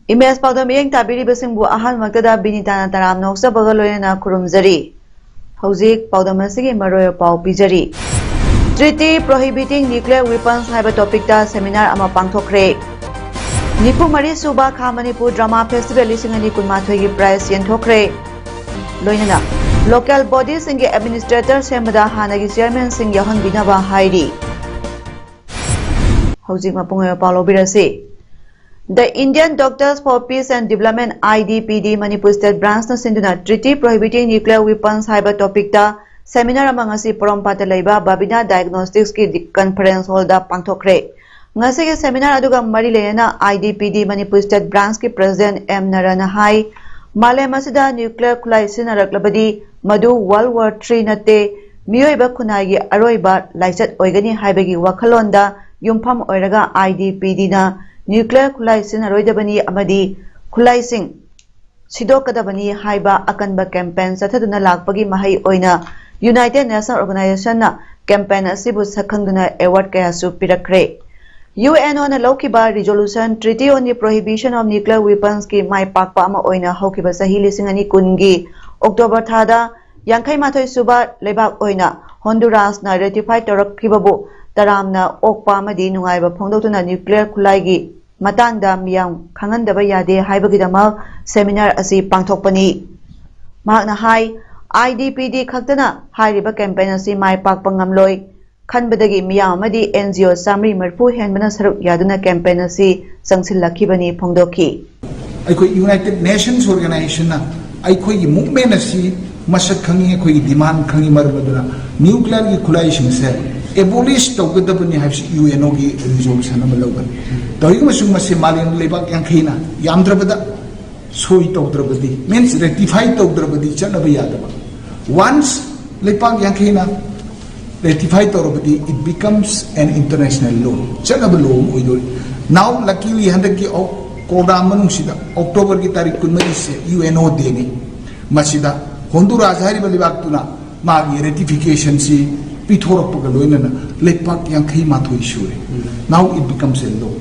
Image PAODAM yang tabiri basingbu ahal magtada binitana taram noksa bagaloyana kurumjari. Hauzik PAODAM asigi maroyo pau pijari. Treaty Prohibiting Nuclear Weapons haiba topic ta seminar ama pangthokre. Nipu mari suba kha Manipur Drama Festival lisingani kunmathoi gi prize yenthokre. Loinana local bodies inge administrator semada hanagi chairman sing yahan binaba hairi. Hauzik mapungoyo pau lobirasi. The Indian Doctors for Peace and Development IDPD Manipur State Branch na sinduna Treaty Prohibiting Nuclear Weapons haiba topic ta seminar amang asi porompata laiba Babina Diagnostics ki conference hall da pangthokre. Ngasi ke seminar aduga mari lena IDPD Manipur State Branch ki President M Narana hai Malay masida nuclear khulai sinaraklabadi madu World War III nate miyoiba khunai gi aroiba laichat oigani haibagi wakhalonda yumpham oiraga IDPD na nuclear khulai sinaroidabani amadi khulai sing sidokadabani haiba akanba campaign sathaduna lakpagi mahai oina United Nations Organization na campaign asibu sakhangduna award kaya su pirakre. UNO na laukiba resolution Treaty on the Prohibition of Nuclear Weapons ki mai pakpa ama oina haukiba sahi lisingani kungi October thada yankai mathoi suba lebak oina Honduras na ratify torakhibabu taramna okpa amadi nungaiba phongdokuna nuclear khulai gi matangda miyam khangandaba yade haibagidama seminar asi pangthokpani mahakna hai IDPD khaktana hairiba campaign asi mai pakpa ngamloi khanbadagi miyam amadi NGO samri marfu henbana saruk yaduna campaign asi sangsillakhibani phongdokhi aikoi United Nations Organization na aikoi gi movement asi masak khangi aikoi demand khangi marbaduna nuclear gi khulai singse abolish tawgadabani habsi UNO gi resolution ama lawgan toy masung mase malian lebak yang khina yamdrabada soi tawdrabadi means rectify tawdrabadi chanaba yadaba once lepak yang khina rectify tawdrabadi it becomes an international law chanaba law oidol now luckily handaki PAODAM manungsida October ki tarik kunmari se UNO deni masida Honduras hariba lebak tuna magi ratification si Pithorapga loinana lepak yang khai mathoi sure now it becomes a law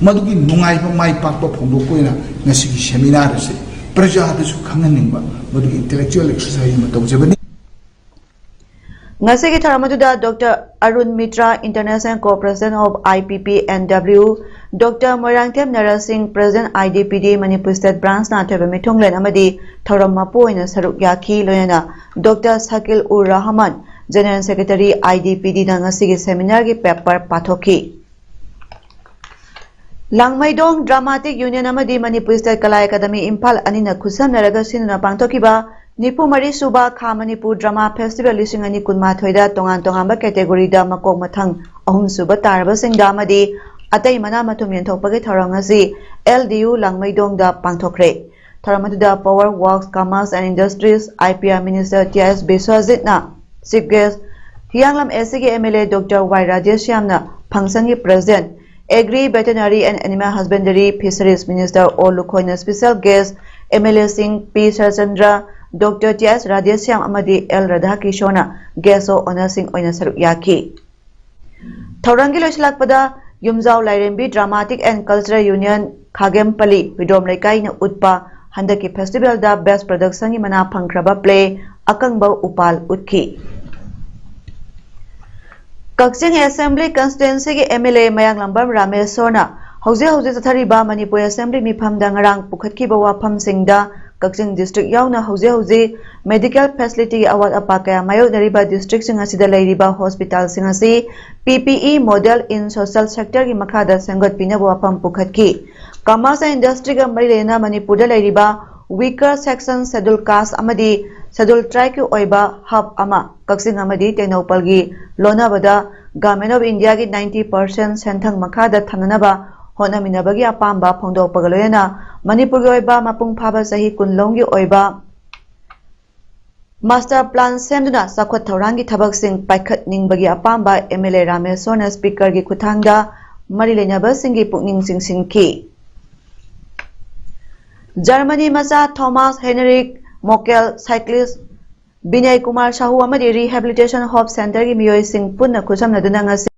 madugi nungai ba mai pak ba phongdo koina ngasi gi seminar se praja da su khanganingba madugi intellectual exercise ma tawjabani ngasi gi tharamaduda Dr. Arun Mitra International Co-President of IPPNW Dr. Moirangthem Narasingh President IDPD Manipur State Branch na theba mithonglen amadi thoram mapoina saruk yakhi loyana Dr. Sakil ur Rahman General Secretary IDPD na ngasi seminar ki paper pathoki Langmaidong Dramatic Union amadi Manipur State Kala Academy Imphal anina khusam naraga sinuna pangthokiba Nipu mari suba kha Manipur Drama Festival lisingani kunmathoida tongan tongamba category da makok mathang ahum suba tarba singda amadi atai mana mathum yenthokpagi thorang asi LDU Langmaidong da pangthokre tharamatuda Power Works Commerce and Industries IPR Minister TS Biswajit na Chief Guest Hianglam SCG MLA Dr. Y. Rajesh Yamna Phangsangi President Agri, Veterinary and Animal Husbandry Fisheries Minister O. Lukhoina Special Guest MLA Singh P. Sarchandra Dr. T.S. Radhesyam Amadi L. Radha Kishona Guest O. Honor Singh Oina Saruk Yaki Thaurangi Loislakpada Yumzau Lairembi Dramatic and Cultural Union Khagempali Widom Laikai na Utpa Handaki Festival da Best Production Mana Pangkraba Play Akangba Upal Utki Kakching Assembly Constituency ki MLA Mayang Lambam Ramesh Sorna Hauze Tathariba Manipur Assembly Mifam Dangarang Pukhatkiba Wafam Singda Kakching District Yauna Hauze Medical Facility Award Apakaya Mayo Nariba District Singasida Lairiba Hospital Singasi PPE Model in Social Sector ki Makada Sangat Pina Wafam Pukhatki Commerce and Industry ka Marilena Manipur Lairiba Weaker Section Scheduled Caste Amadi Scheduled Tribe ki Oiba Hub Ama Kakching Amadi Technopal gi Lonabada Government of India ki 90% Senthang Makada Thananaba ꯍꯣꯠꯅꯃꯤꯟꯅꯕꯒꯤ ꯑꯄꯥꯝꯕ ꯐꯣꯡꯗꯣꯛꯄꯒ ꯂꯣꯏꯅꯅ ꯃꯅꯤꯄꯨꯔꯒꯤ ꯑꯣꯏꯕ ꯃꯄꯨꯡ ꯐꯥꯕ ꯆꯍꯤ ꯀꯨꯟꯂꯣꯝꯒꯤ ꯑꯣꯏꯕ master plan ꯁꯦꯝꯗꯨꯅ ꯆꯥꯎꯈꯠ ꯊꯧꯔꯥꯡꯒꯤ ꯊꯕꯛꯁꯤꯡ ꯄꯥꯏꯈꯠꯅꯤꯡꯕꯒꯤ ꯑꯄꯥꯝꯕ MLA ꯔꯥꯃꯦꯁ꯭ꯋꯔꯅ ꯁ꯭ꯄꯤꯀꯔꯒꯤ ꯈꯨꯠꯊꯥꯡꯗ ꯃꯔꯤ ꯂꯩꯅꯕꯁꯤꯡꯒꯤ ꯄꯨꯛꯅꯤꯡ ꯆꯤꯡꯁꯤꯟꯈꯤ꯫ ꯖꯔꯃनी मचा थॉमस हेनरिक मोकेल साइक्लिस्ट विनय कुमार साहू अमदी रिहेबिलिटेशन होप सेंटर की मियोइसिंग पुनः खुसमनदुना ngasi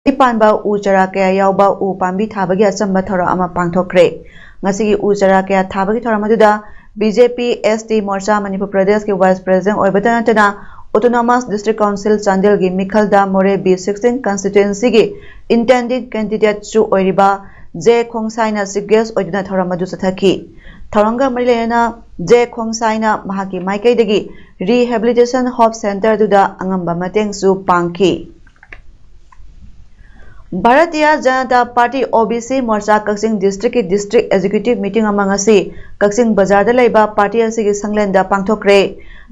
पानबा उ चरा कया यावबा उ पांबी थाबगी अचंबा थौरम अमा पांगथोखरे ngasi उ चरा कया थाबगी थौरम अदुदा बीजेपी एसटी मोर्चा मणिपुर प्रदेश के वाइस प्रेसिडेंट ओइबता नतना ऑटोनोमस डिस्ट्रिक्ट काउंसिल चांदेल गी मिखलदा मोरे B16 कंस्टिट्युएंसी गी इंटेंडेड कैंडिडेट चु ओइरिबा जे खोंगसाइना सिगेस ओइदना थौरम अदु सथखी थौरंगा मरिलेना जे खोंगसाइना महाकी माइकैदगी रिहेबिलिटेशन होप सेंटर दुदा अंगंबा मतेंगसु पांगखी। भारतीय जनता पार्टी OBC मोर्चा कक्सिंग डिस्ट्रिक्ट की डिस्ट्रिक्ट एग्जीक्यूटिव मीटिंग अमंगसी कक्सिंग बाजार द लेबा पार्टी असिगी संगलेंदा पांगथोखरे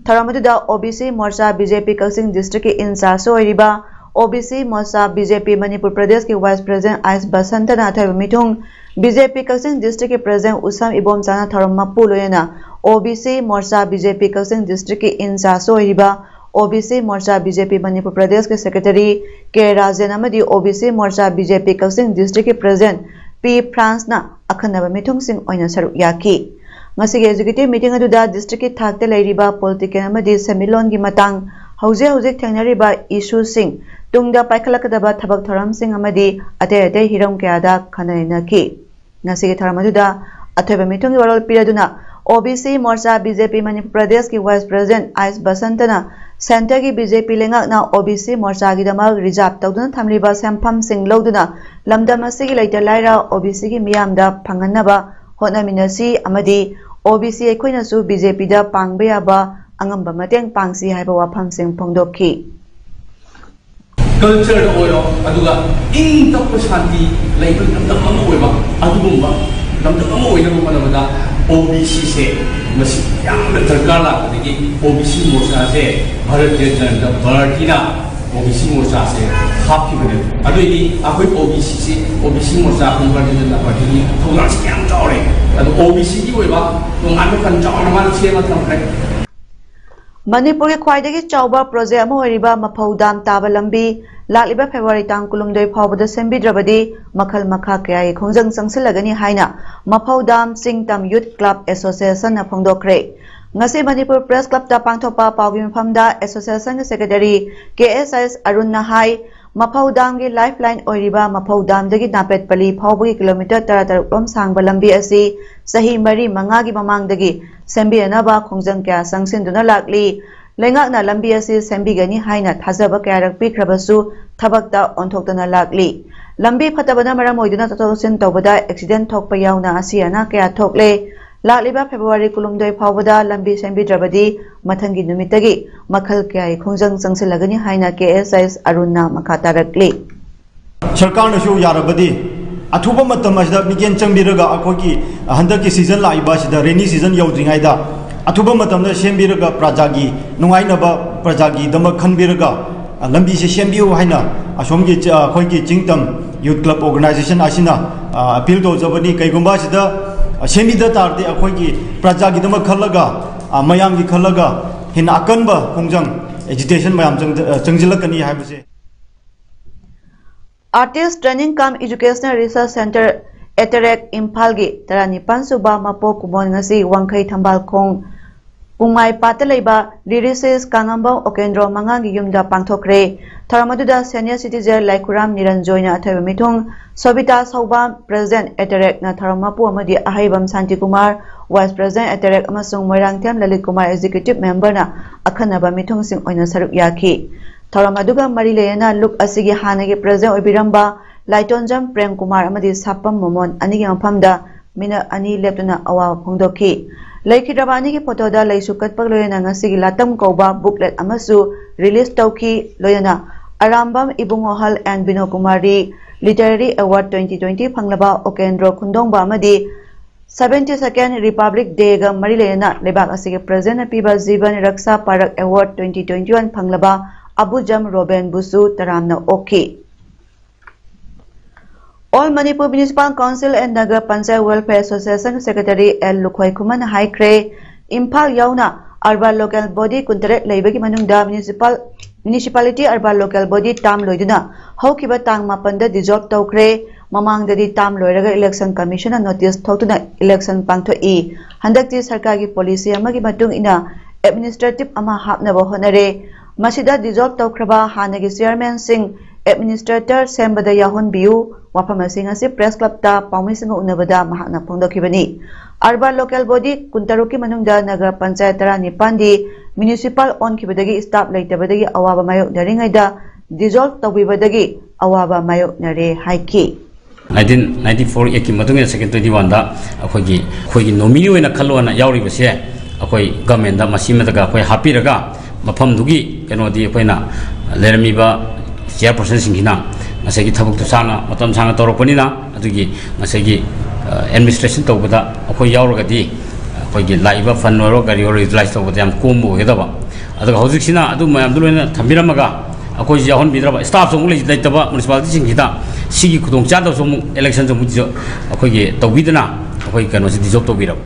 थौरम अदुदा OBC Morcha BJP Kakching district की इंचार्ज ओइरिबा OBC मोर्चा बीजेपी मणिपुर प्रदेश के वाइस प्रेसिडेंट आइस बसंतना थैब मिथुंग बीजेपी कक्सिंग डिस्ट्रिक्ट के प्रेसिडेंट उसम इबोम चाना थौरम मपु लोयना OBC Morcha BJP Kakching district की इंचार्ज ओइरिबा OBC मोर्चा बीजेपी मणिपुर प्रदेश के सेक्रेटरी के राजन अमदी OBC Morcha BJP Kakching district के प्रेसिडेंट P फ्रांस ना अखनब मिथुंग सिंह ओइना सरुक याकी ngasi executive meeting aduda district ki thakte leiriba political amadi semilon gi matang hauze thengnariba issue sing tungda paikhalakadaba thabak thoram sing amadi ate hiram kyada khananaki ngasi gi thoram aduda athoiba meeting gi warol piraduna OBC Morcha BJP Manipur Pradesh की vice president आइस बसंतना centre की BJP लेंगाकना OBC Morcha की दमक reserve तौदुना थमलिबा सेमफम सिंह लौदुना लमदम असिगी लेटर लाइरा OBC की मियामदा फंगनबा होटनामिनसी अमदी OBC अखोइनसु बीजेपी दा पांगबे याबा अंगंबा मतेंग पांगसी हाइबा वाफम सिंह फोंदोखी कल्चर ओरो अदुगा इन तप शांति लेबल तम ओइबा अदुगुंबा तम ओइनबा मनबदा OBC से मसी यामना दरकार लाबदगी OBC मोर्चा से भारतीय जनता पार्टी ना OBC मोर्चा से हापखिबने अदुगी अखोइ OBC मोर्चा अपन भारतीय जनता पार्टी की थौरां से याम चावरे अदु OBC की ओइबा तोंगान फन चावना मान सेमा थमखरे मणिपुर के ख्वाइदगी चौबा प्रोजेक्ट अमा ओइरिबा मफौदाम ताबा लंबी लालिबा फेब्रुवारी तांग कुलुमदोय फावबदा सेम्बिद्रबदी मखल मखा कयाई खोंजंग संगसिलगनी हाइना मफौदाम सिंगतम यूथ क्लब एसोसिएशन ना फोंदोखरे ngasi manipur press club ta pangthopa pawgi mafamda association secretary KSS arun na hai maphaudam gi lifeline oiriba maphaudam dagi napet pali phawbi kilometer 13 lom sangba lambi asi sahi mari manga gi mamang dagi sembi anaba khongjang kya sangsin duna lakli lengak na lambi asi sembi gani haina thajaba kya rak pikhrabasu thabakta onthokdana lakli lambi phatabana maram oiduna tatosin tawbada accident thokpa yauna asi ana kya thokle लालिबा February कुलुमदोय फावबदा लंबी सेम्बिद्रबदी मथंगी नुमितगी मखल क्याई खोंजंग संगसिलगनी हाइना KSS अरुणना मखा तारकली सरकार नसु यारबदी अथुबा मतम असदा मिकेन चंबिरगा अखोगी हंदकी season Laiba सिदा rainy season यौद्रिङाइदा अथुबा मतमदा सेम्बिरगा प्रजागी नुंगाइनबा प्रजागी दम खनबिरगा lambi se sembiu haina asomgi khoi jingtam youth club organization asina appeal to jabani kaigumba sida sembi da tarde akhoi ki praja gi dama khalaga mayam gi khalaga hin akanba khongjang agitation mayam changjilakani haibase Artist Training Cum Educational Research Center Eterek Imphalgi Taranipan Suba Mapo Kumon ngasi Wangkai Thambal Khong Pungmai Patalaiba Lyricist Kangambang Okendro Mangangi Yumda Pangthokre Tharamaduda Senior Citizen Laikuram Niranjoyna Athaiba Mithung Sobita Saubam President Eterek na Tharamapu amadi Ahaibam Santi Kumar Vice President Eterek amasung Moirangthem Lalit Kumar Executive Member na akhanaba mithung sing oina saruk yaki Tharamaduga Marilena Look Asigi Hanagi President Obiramba Laitonjam Prem Kumar amadi Sapam Momon Anigi Mapamda Mina Ani Leptuna Awa Phongdoki Laikhidrabani ki photo da Laisu Katpak Loyana Ngasigi Latam Kauba booklet amasu release Tauki Loyana Arambam Ibungohal and Bino Kumari Literary Award 2020 Panglaba Okendro Kundongba amadi 72nd Republic Day ga Marilena Lebak Asigi President Piba Ziban Raksa Parak Award 2021 Panglaba Abujam Roben Busu Taramna Oki All Manipur Municipal Council and Nagar Panchayat Welfare Association Secretary L. Lukhoi Kuman Hai Kre Imphal Yauna Urban Local Body Kuntaret Laibagi Manungda Municipality Urban Local Body Tam Loiduna Haukiba Tang Mapanda dissolve Tokre Mamang Dadi Tam Loiraga Election Commission Notice Totuna Election Pangto E Handakti Sarkagi Policy Amagi Matung Ina Administrative Ama Hapnaba Honore Masida dissolve Tokraba Hanagi Chairman Singh Administrator Sembada Yahon Biu Wapamasi ngasi Press Club ta Paumising Unabada Mahana Pondokibani Urban Local Body Kuntaruki Manungda Nagar Panchayat Nipandi Municipal On Kibadagi Staff Laitabadagi Awaba Mayok Naringaida dissolve Tawibadagi Awaba Mayok Nare Haiki 1994 eki matunga second 21 da akhoi nominee oina khalwana yauri base akhoi government da masima daga akhoi happy raga mafam dugi keno di akhoi lermi ba chairperson singina ngasagi thabuk tu sana matam sanga toropani na adugi ngasagi administration tawbada akhoi yauraga di akhoi gi laiba fund oro gari oro utilize tawbada yam kombo hedaba adaga hojik sina adu mayam duloina thambiramaga akhoi jahon bidraba staff song leitaba municipality singida sigi khudong cha da som election som jo akhoi gi tawbidana akhoi kano si dissolve tawbirab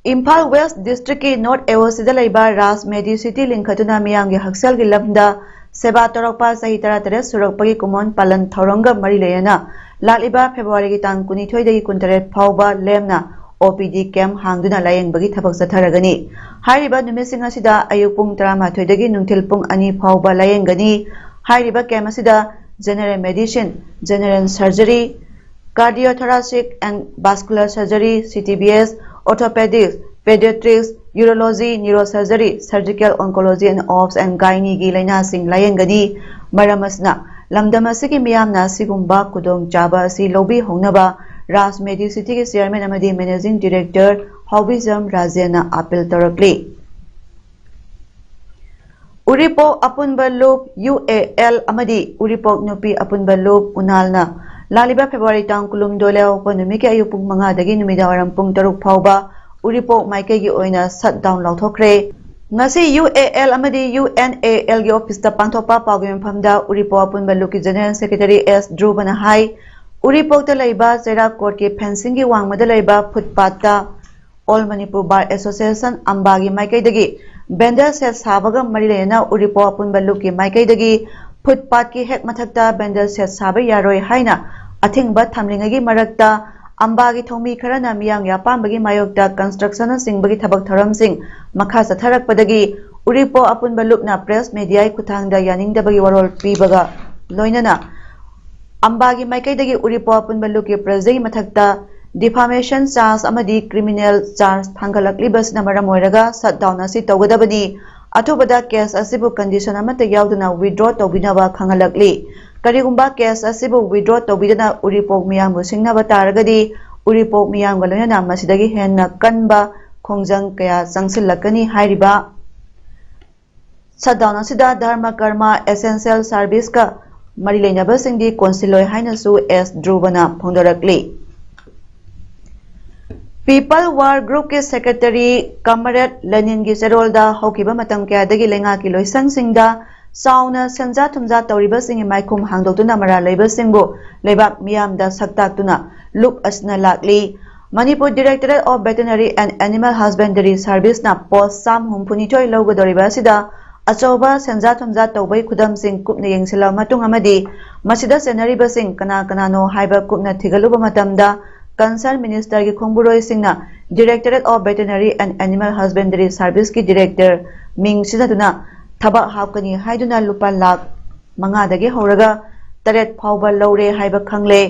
Imphal West District ki North Awasida laiba Ras Medi City Linkhatuna Miyamgi Haksal gi lamda Seba Torokpa Sahi Taratare Surakpagi Kumon Palan Thorongga Marilena Laliba February ki tang 12 dagi 18 phawba lemna OPD camp hangduna layengbagi thabak satharagani Hairiba numising asida ayuk pung 13 dagi nungthil pung 2 phawba layengani Hairiba camp asida General Medicine General Surgery Cardiothoracic and Vascular Surgery CTBS Orthopedics, Pediatrics, Urology, Neurosurgery, Surgical Oncology and Obs and Gynae gi laina sing layengani maramasna lamdamasigi miyamna sigumba kudong jaba si lobby hongnaba Ras Medi City ki chairman amadi managing director Hobizam Rajena appeal torakli Uripo Apunba Loop UAL amadi Uripo Nupi Apunba Loop Unalna Laliba February tang kulum doleo panumiki ayupung mga dagi numidawaram pung taruk phawba Uripo Maike gi oina shutdown lauthokre ngasi UAL amadi UNAL gi office ta pangthopa pawgim phamda Uripo Apunba Loop ki General Secretary S Drubana hai Uripo ta laiba Sera Court ki fencing gi wangmada laiba footpath ta All Manipur Bar Association Ambagi Maike dagi Bender set sabaga marilena Uripo Apunba Loop ki Maike dagi footpath ki hek mathakta bender set sabe yaroi haina athingba thamlingagi marakta ambagi thomi kharana miyang yapambagi mayokta construction singbagi thabak tharam sing makha satharakpadagi Uripo Apunba Loopna press media kuthangda yaningdabagi warol pibaga loinana ambagi maikaidagi Uripo Apunba Loop ki pressagi mathakta defamation charge amadi criminal charge thangalakliba maram oiraga shutdown asi tawgadabani Atubada case asibu condition amata yauduna withdraw tawbinaba khangalakli karigumba case asibu withdraw tawbidana Uripok miyambu singnaba taragadi Uripok miyamga loyana masidagi henna kanba khongjang kaya changsilakani hairiba shutdown asida dharma karma essential service ka mari leinaba singdi consiloi haina su S Drubana phongdorakli People War Group के Secretary Comrade Lenin की चेरोलदा हौकिबा मतम क्यादगी लेंगा की लोइसंगसिंगदा साउना संजा थुमजा तौरिबसिंग माइखुम हांगदोक्तुना मरा लेबसिंगबो लेबाक मियामदा सक्ताक्तुना look असना लाकली Manipur Directorate of Veterinary and Animal Husbandry Service na post sam humpunitoi lawgadoriba sida achoba senja thumja tawbai khudam sing kupna yengsila matung amadi masida senariba sing kana no haiba kupna thigaluba matamda concerned minister ki khongburoi singna Directorate of Veterinary and Animal Husbandry Service ki director ming sidaduna thaba hapkani haiduna lupa lakh manga dagi horaga taret phawba lawre haiba khangle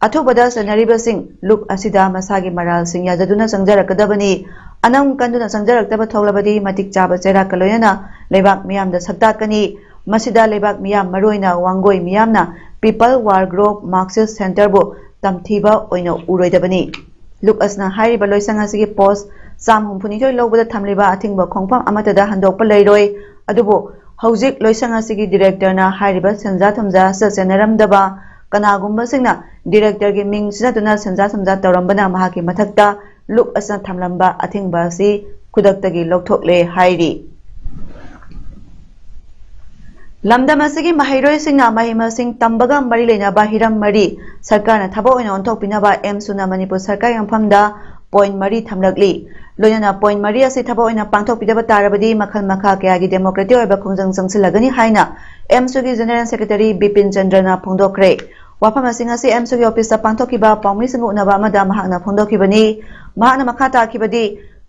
अथुबदा सनरिबा Singh look असिदा मसागी moral सिंग याजदुना संजरकदबनी अनम कंदुना संजरकदब थौलबदी मतिक चाबा चेरा कलोयना लेबाक मियामदा सक्ताकनी मसिदा लेबाक मियाम मरोइना वांगोय मियामना people war group Marxist centre बो तमथीबा ओइना उरोइदबनी look असना हाइरिबा Loisang असिगी post साम हुमफुनिथोय लौबदा थमलिबा अथिंगबा खोंगफम अमतदा हंदोकपा लेरोय अदुबो हौजिक लोइसंग असिगी डायरेक्टरना हाइरिबा संजा थमजा ससेनरमदबा कनागुम्बा सिंगना director की Ming सिनातुना संजा समजा तौरंबना महाकी मथक्ता look असना थमलंबा अथिंगबा सि खुदक्तगी लौथोकले हाइरी लमदम असिगी महिरोय सिंगना महिमा सिंग तंबगा मरी लेनाबा हिरम मरी सरकारना थबो ओइना ओंथोकपिनाबा एम सुना मणिपुर सरकार यंफमदा पॉइंट मरी थमलगली लोयना पॉइंट मरी असि थबो ओइना पांथोकपिदबा तारबदी मखल मखा कयागी डेमोक्रेटिक ओइबा खोंजंग संगसिलगनी हाइना एम सुगी जनरल सेक्रेटरी बिपिन चंद्रना फोंदोखरे वाफम असिंगसी एम सुगी ऑफिस पांथोकिबा पाउमिसिंग उनबा अमदा महाकना फोंदोखिबनी महाकना मखा ताखिबदी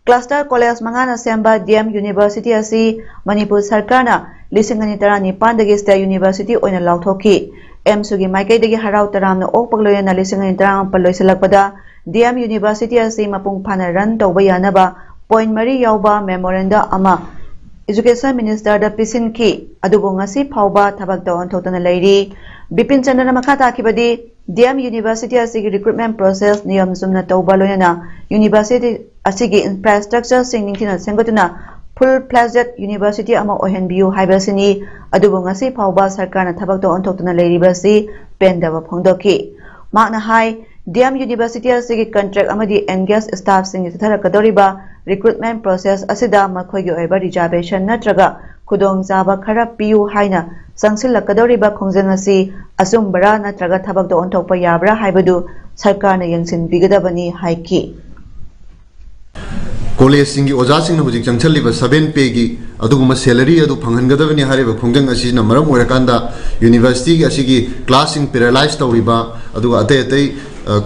क्लस्टर कॉलेज मंगाना सेंबा डीएम यूनिवर्सिटी असि मणिपुर सरकारना लिसिंगनी तरानी पांदगी स्टेट यूनिवर्सिटी ओइना लाउथोखी एम सुगी माइकैदगी हराव तरामना ओकपगलोयना लिसिंगनी तराम पलोइसलकपदा डीएम यूनिवर्सिटी असि मपुंग फाना रन तौबा यानबा पॉइंट मरी यावबा मेमोरेंडम अमा एजुकेशन मिनिस्टर द पिसिन की अदुबोंगसी फावबा थबक तौन थोतना लेरी बिपिन चंद्रना मखा ताखिबदी डीएम यूनिवर्सिटी असिगी रिक्रूटमेंट प्रोसेस नियम सुमना तौबा लोयना यूनिवर्सिटी असिगी इंफ्रास्ट्रक्चर सिंग निंथिना सेंगतुना फुल फ्लेजेड यूनिवर्सिटी अमा ओहेनबियु हाइबसिनी अदुबोंगसी फावबा सरकारना थबक तौन थोतना लेरिबसी पेंदबा फोंदोकी माकना हाई डीएम यूनिवर्सिटी असिगी कॉन्ट्रैक्ट अमदी एंगेज स्टाफ सिंग थरकदोरिबा रिक्रूटमेंट प्रोसेस असिदा मखोयगी ओइबा रिजर्वेशन नत्रगा खुदोंग चाबा खरा पियु हाइना संसिलकदोरिबा खोंजंग असि असुमबरा नत्रगा थबकदो ओंथोकपा याबरा हाइबदु सरकारना यंगसिनबिगदबनी हाइकी कॉलेज सिंगी ओजा सिंग हुजिक चंगचलिबा 7 पे की अदुगुमा सैलरी अदु फंगनगदबनी हारिबा खोंजंग असि न मरम ओरकांदा यूनिवर्सिटी की असिगी क्लासिंग पैरालाइज तौरिबा अदुगा अते अते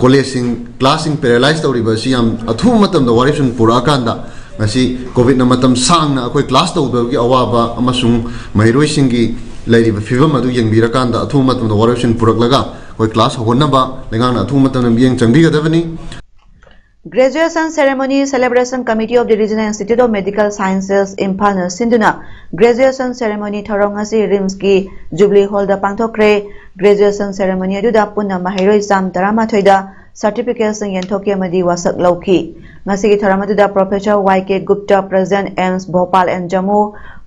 कॉलेज सिंग क्लासिंग पैरालाइज तौरिबा सि याम अथु मतम the वारिसन पुराकांदा ngasi covid na matam sangna akoi class tawdagi awaba amasung mairoi singi lairiba fibam adu yengbirakan da athu matam da warashin puraklaga koi class honaba lengang athu matam yeng changbigadabani Graduation Ceremony Celebration Committee of the Regional Institute of Medical Sciences Imphal na sinduna Graduation Ceremony thorongasi RIMS ki Jubilee Hall da pangthokre Graduation Ceremony adu da punna mahiroi sam 13 da certificates yenthokki amadi wasak lauki ngasigi thoramadu da Professor YK Gupta President AIMS Bhopal and Jammu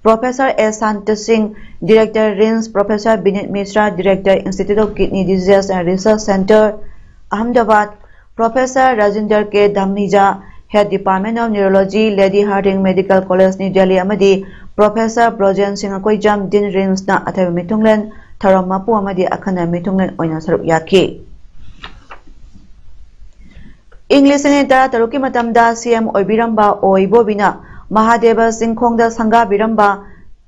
Professor S Sant Singh Director RIMS Professor Binit Mishra Director Institute of Kidney Diseases and Research Center Ahmedabad Professor Rajinder K Dhammija Head Department of Neurology Lady Harding Medical College New Delhi amadi Professor Brojen Singh Akoijam Din RIMS na athabi mitunglen thoram mapu amadi akhana mitunglen oina saruk yaki English ne tara taruki matamda CM oibiramba oibobina Mahadeva Singh Khongda sanga biramba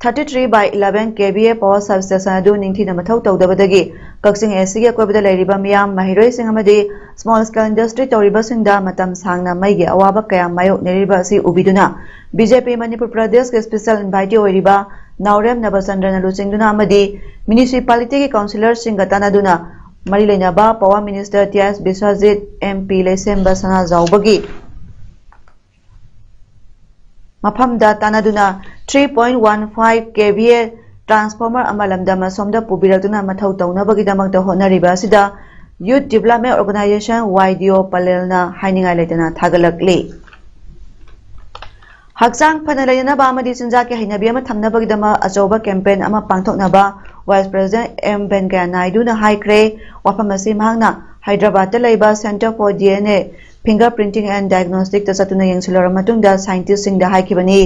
33/11 kVA power substation adu ningthina mathau tawdabadagi Kaksing SC ge kobida leiriba miyam mahiroi sing amadi small scale industry tawriba singda matam sangna maigi awaba kaya mayok neriba si ubiduna BJP Manipur Pradesh ke special invitee oiriba Naurem Nabasandra Lucingduna amadi municipality ke councillor singatana duna Mari Lenaba Power Minister T.S. Biswajit MP Lesemba Sana Zaubagi Maphamda Tanaduna 3.15 kVA transformer amalamda masomda pubiratuna mathau taunabagi damakta honariba sida Youth Development Organization YDO Palelna haininga letana thagalakli Haksang Panalayana Bamadi Sinjaki Hinabi ama thamnabagi dama achoba campaign ama pangthoknaba Vice President M. Venkaiah Naidu na High Cray Wafamasi Mahangna Hyderabad Laiba Center for DNA fingerprinting and diagnostic ta satuna yengsilor matungda scientist sing da haikibani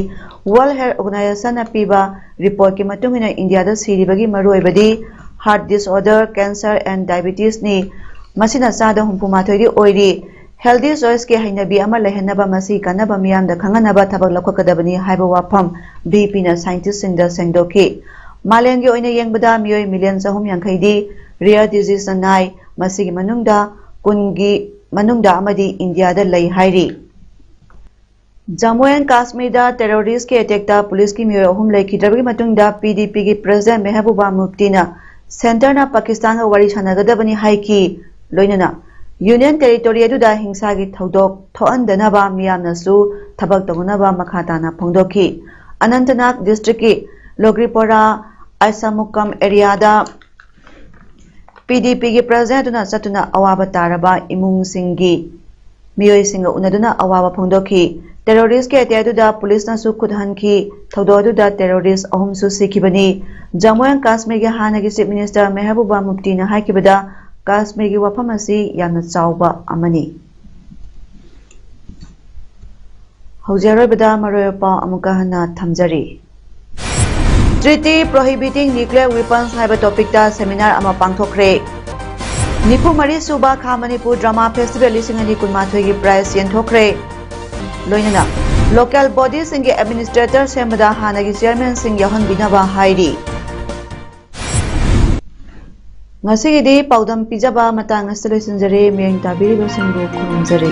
World Health Organization apiba report ki matungina India da siribagi maruibadi heart disorder, cancer and diabetes ni masina sada humpumathoi oiri healthy choice ke hainabi ama lehenaba masi kanaba miyam da khanganaba thabak lakhokadabani haiba wafam BP na scientist sing da sengdoki malengi oina yengbada miyoi million sahum yankhaidi rare disease nai masigi manungda kungi manungda amadi India da lai hairi Jammu and Kashmir da terrorist ke attack da police ki miyoi ahum lai khidabagi matungda PDP ki president Mehbooba Mufti na center na Pakistan ga wari sanagadabani haiki loinana Union territory aduda hingsa gi thodok thoandanaba miyamnasu thabak togunaba makhatana phongdoki Anantnag district ki Logripora Aisamukam area da PDP ki president na satuna awaba taraba imung singi miyoi singa unaduna awaba phongdoki terrorist ke aduda police na su khudhan ki thododuda terrorist ahum su sikibani Jammu and Kashmir ge hanagi chief minister Mehbooba Mufti na haikibada Kashmir ki wafam asi yamna chawba amani haujarobada maroyopa amuka hana thamjari Treaty prohibiting nuclear weapons haiba topic ta seminar ama pangthokre Nipu Mari Suba Kha Manipur Drama Festival lisingani kunmathoi gi prize yenthokre loinana local bodies inge administrator sembada hanagi chairman sing yahan binaba hairi ngasi di paudam pijaba matang aslo sinjare meng tabiri go singbo khumjare